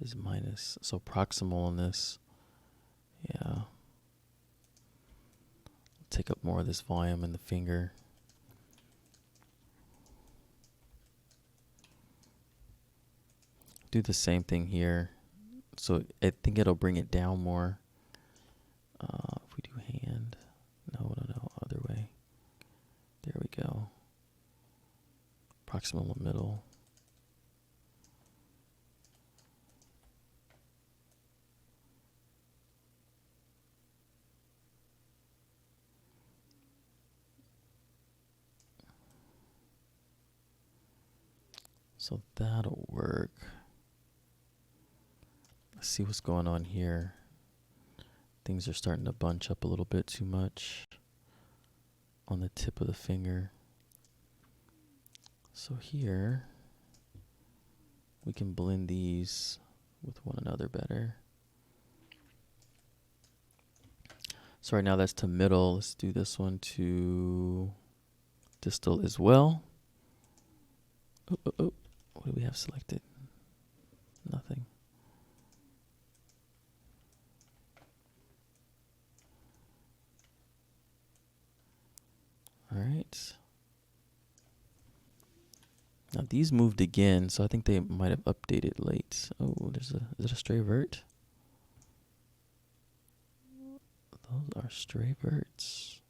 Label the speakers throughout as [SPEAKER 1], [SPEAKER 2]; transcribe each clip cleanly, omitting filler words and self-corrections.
[SPEAKER 1] is minus. So proximal on this, yeah. Take up more of this volume in the finger. Do the same thing here. So I think it'll bring it down more. If we do hand, no, other way. There we go. Proximal middle. So that'll work. Let's see what's going on here. Things are starting to bunch up a little bit too much on the tip of the finger. So here, we can blend these with one another better. So right now that's to middle. Let's do this one to distal as well. Oh. What do we have selected? Nothing. All right. Now these moved again, so I think they might have updated late. Oh, is it a stray vert? Those are stray verts.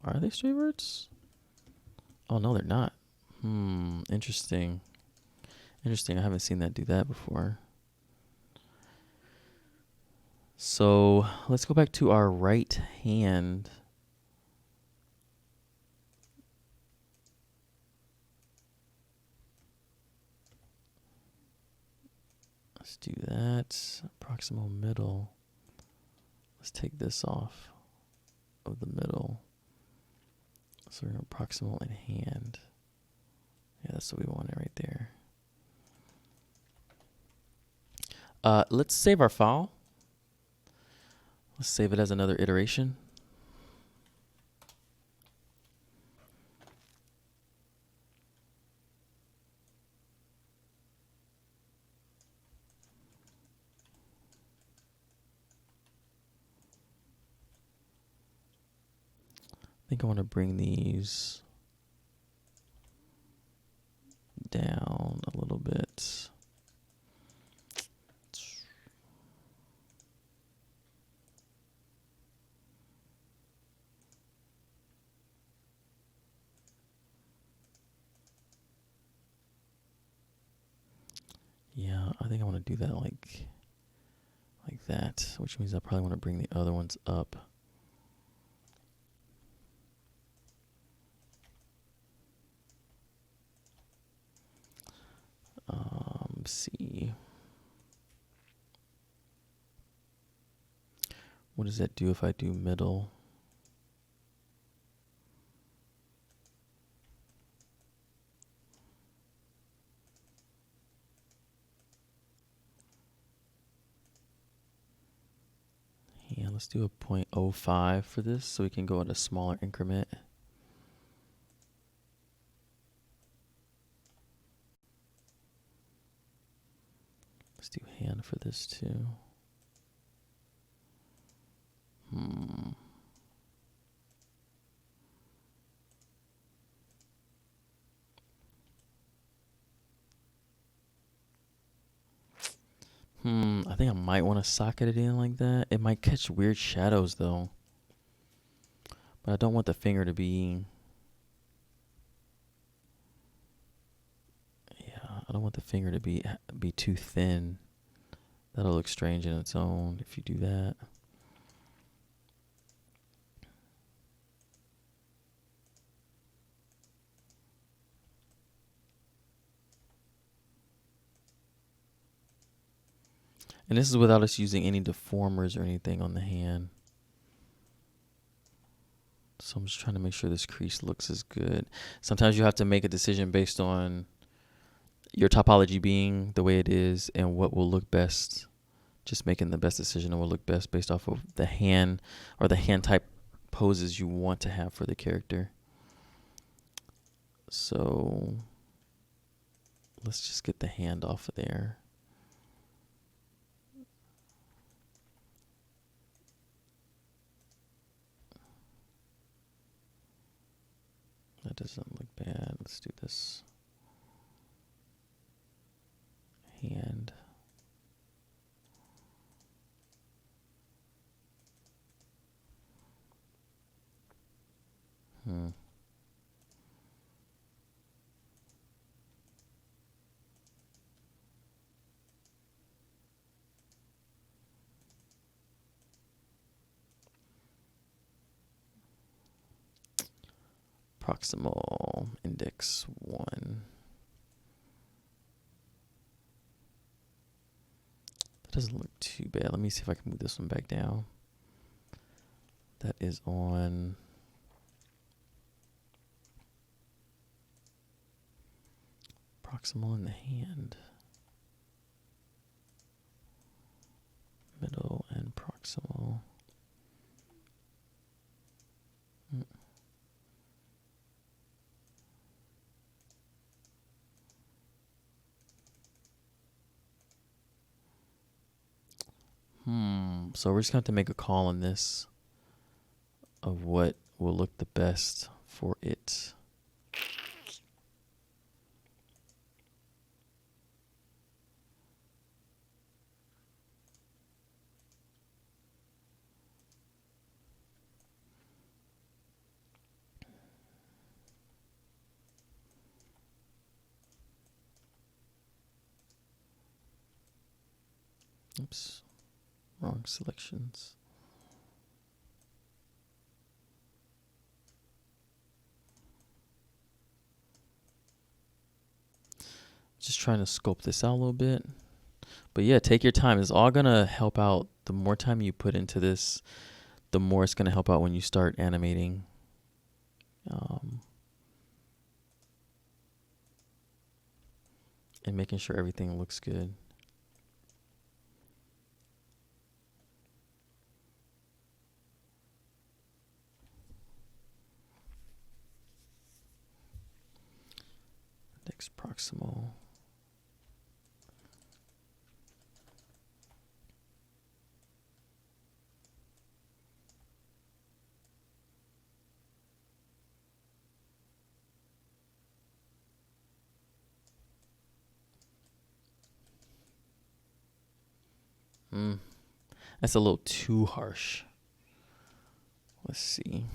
[SPEAKER 1] Are they stray verts? Oh no, they're not. Interesting. Interesting. I haven't seen that do that before. So let's go back to our right hand. Let's do that. Proximal middle. Let's take this off of the middle. So we're going to proximal and hand. Yeah, that's what we wanted right there. Let's save our file. Let's save it as another iteration. I think I want to bring these down a little bit. Yeah, I think I want to do that like that, which means I probably want to bring the other ones up. See. What does that do if I do middle? Yeah, let's do a 0.05 for this so we can go at a smaller increment. Let's do hand for this too. I think I might want to socket it in like that. It might catch weird shadows though. But I don't want the finger to be... Yeah, I don't want the finger to be too thin. That'll look strange in its own if you do that. And this is without us using any deformers or anything on the hand. So I'm just trying to make sure this crease looks as good. Sometimes you have to make a decision based on your topology being the way it is and what will look best. Just making the best decision and what will look best based off of the hand or the hand type poses you want to have for the character. So let's just get the hand off of there. That doesn't look bad. Let's do this hand. Proximal index 1. That doesn't look too bad. Let me see if I can move this one back down. That is on proximal in the hand. Middle and proximal. So we're just going to have to make a call on this of what will look the best for it. Oops, wrong selections. Just trying to scope this out a little bit. But yeah, take your time. It's all going to help out. The more time you put into this, the more it's going to help out when you start animating. And making sure everything looks good. Index proximal. That's a little too harsh. Let's see.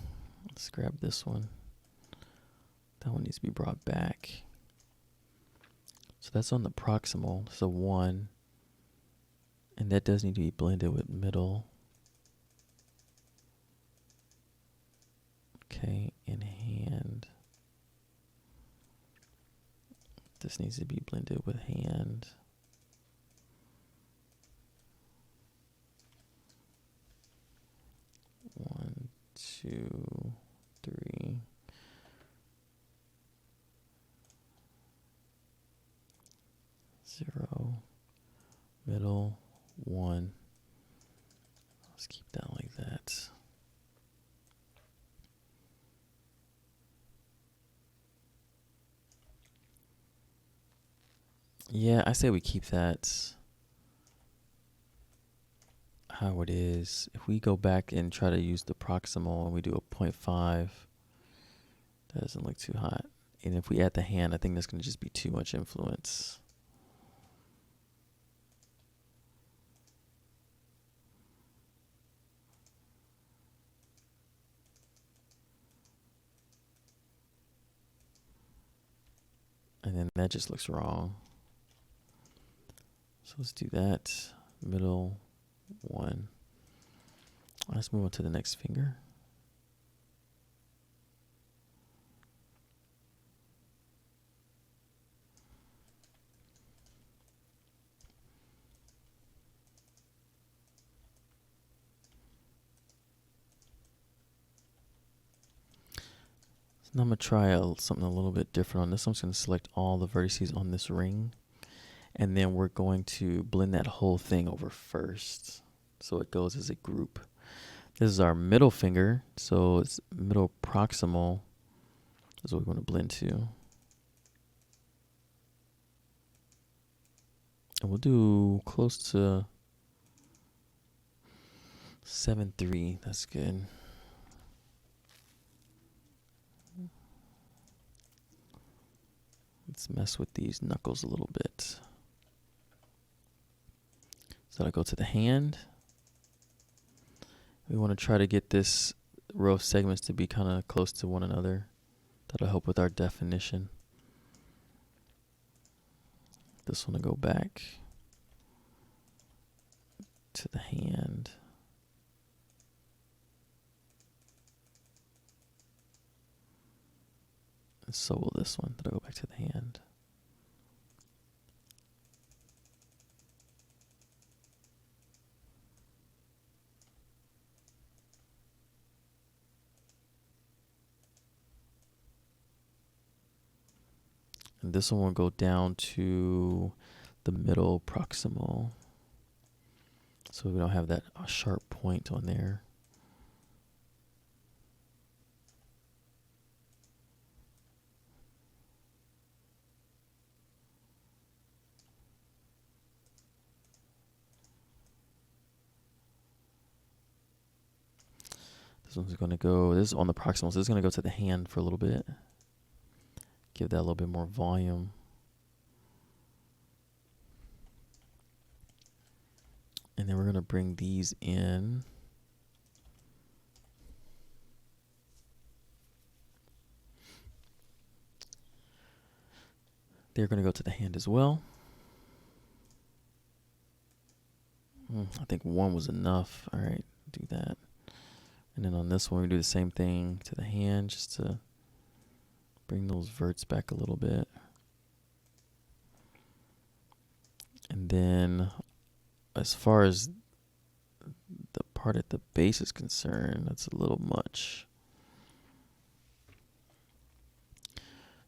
[SPEAKER 1] Let's grab this one. That one needs to be brought back. So that's on the proximal. So 1. And that does need to be blended with middle. Okay, in hand. This needs to be blended with hand. One, 2, 3. Zero, middle, 1. Let's keep that like that. Yeah, I say we keep that how it is. If we go back and try to use the proximal and we do a 0.5, that doesn't look too hot. And if we add the hand, I think that's going to just be too much influence. And then that just looks wrong. So let's do that. Middle, 1. Let's move on to the next finger. So now I'm going to try something a little bit different on this. I'm just going to select all the vertices on this ring. And then we're going to blend that whole thing over first, so it goes as a group. This is our middle finger, so it's middle proximal is what we want to blend to. And we'll do close to 7.3. That's good. Let's mess with these knuckles a little bit. So I go to the hand. We want to try to get this row of segments to be kind of close to one another. That'll help with our definition. This one to go back to the hand. And so will this one. That'll go back to the hand. And this one will go down to the middle proximal. So we don't have that sharp point on there. This one's going to go, this is on the proximal, so this is going to go to the hand for a little bit. Give that a little bit more volume. And then we're going to bring these in. They're going to go to the hand as well. I think one was enough. All right, do that. And then on this one, we do the same thing to the hand just to bring those verts back a little bit. And then as far as the part at the base is concerned, that's a little much.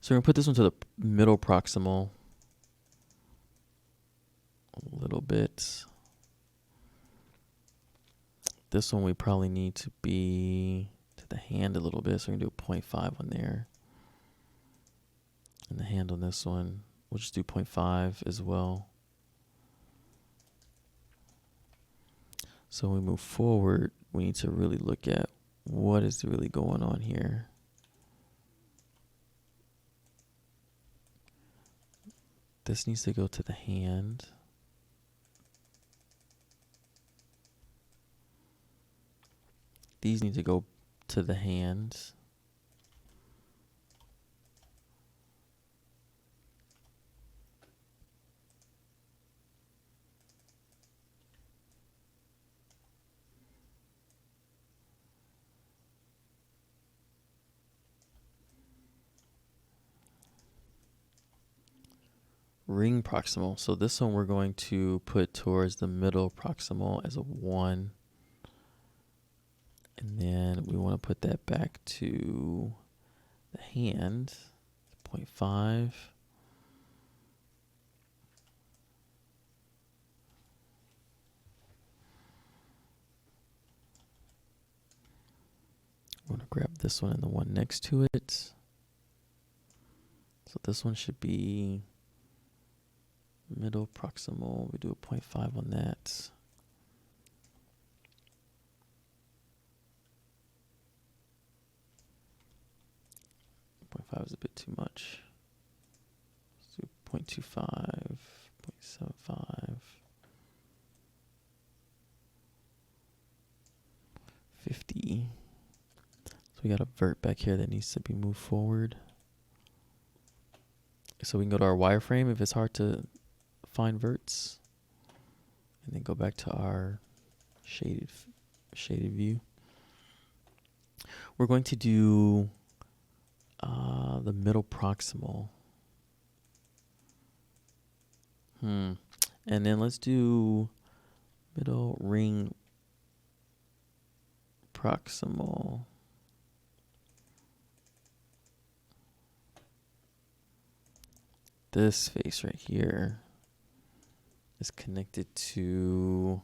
[SPEAKER 1] So we're going to put this one to the middle proximal a little bit. This one we probably need to be to the hand a little bit, so we're going to do a 0.5 on there. And the hand on this one, we'll just do 0.5 as well. So when we move forward, we need to really look at what is really going on here. This needs to go to the hand. These need to go to the hand. Ring proximal. So this one we're going to put towards the middle proximal as a 1. And then we want to put that back to the hand, 0.5. I'm going to grab this one and the one next to it. So this one should be middle proximal. We do a 0.5 on that. 0.5 is a bit too much. Let's do 0.25, 0.75, 50. So we got a vert back here that needs to be moved forward. So we can go to our wireframe if it's hard to find verts, and then go back to our shaded view. We're going to do the middle proximal. And then let's do middle ring proximal. This face right here is connected to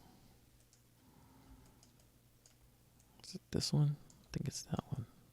[SPEAKER 1] Is it this one? I think it's that one.